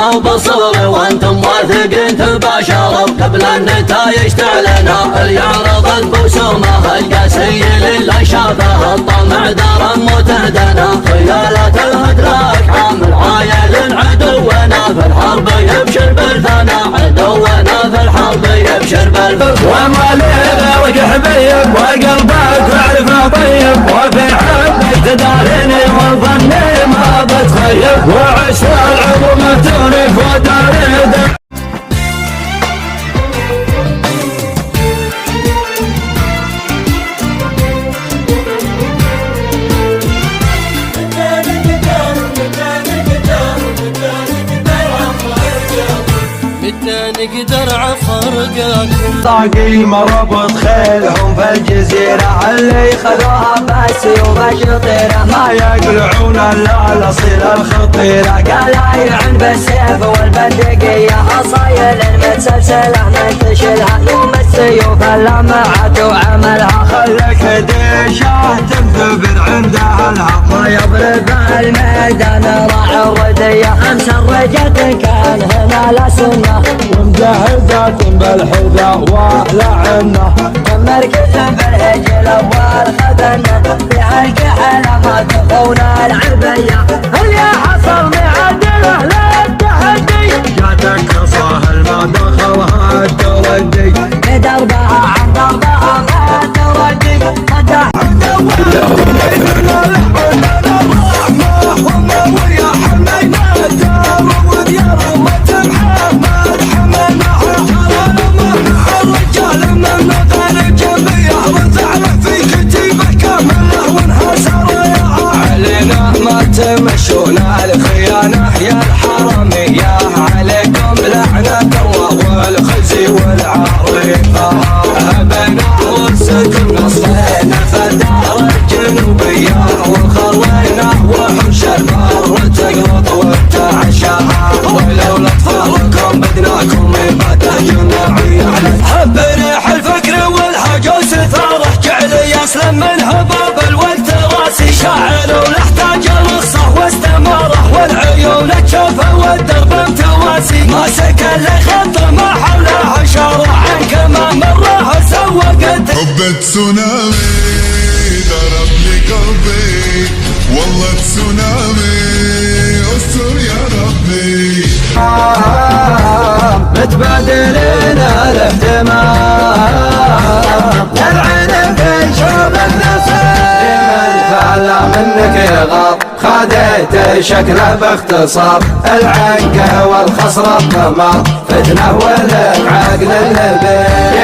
ما وبصوري وانتم واثقين تباشروا قبل النتايج تعلنوا اللي يعرض البسومه القاسي لله شافه الطمع دار متهدنا خيالات الهدراك عامل عايل عدونا في الحرب يبشر بالثنا عدونا في الحرب يبشر بالثنا ومالينا وقحبيب وقلبك وعرفه طيب وفي حبك تداريني وظني ما بتخيب وعشت العظمة تونك وداري نقدر عفرقاكم طاقي مربط خيلهم في الجزيرة اللي خذوها بالسيوف الشطيرة ما يقلعون الا الاصيل الخطيرة قال يعن بالسيف والبندقية اصايل متسلسلة من تشيلها نوم السيوف اللمعت وعملها خلك ديشه تنثبر عند اهلها ما يضرب الميدان راع الردية امس الرجة كان هنا لا سنة ومجهزات بالحذاء ولعنه مركز بالهجل والخدنة في هالكحلة ما تخون العربية اللي حصل معدله للتحدي جاتك صاهل ما دخلها التردي بدربها عن ضربها ما تردي فتح تمشونا الخيانة يا الحرامية عليكم لعنة الله والخزي والعريقة هبنا ورسكم نصفين فدار الجنوبية وخلينا وحوش البر تقلط وتعشاها ولو اطفالكم بدناكم عبادة جماعية حب ريح الفكر والهجوس ثاره جعل يسلم من هباب الوقت راسي شاعر ولحتاج واستماره والعيون تشوفه والدرب متواسي ما سكن لخط ما حوله شارع كما مره سوقت حب تسونامي ضرب لي قلبي والله تسونامي استر يا ربي متبادلين الاهتمام العين في شوب النصيب الفعل منك يغار خذيت شكله باختصار العنقه والخصر الضمار فتنه ولك عقل اللبيب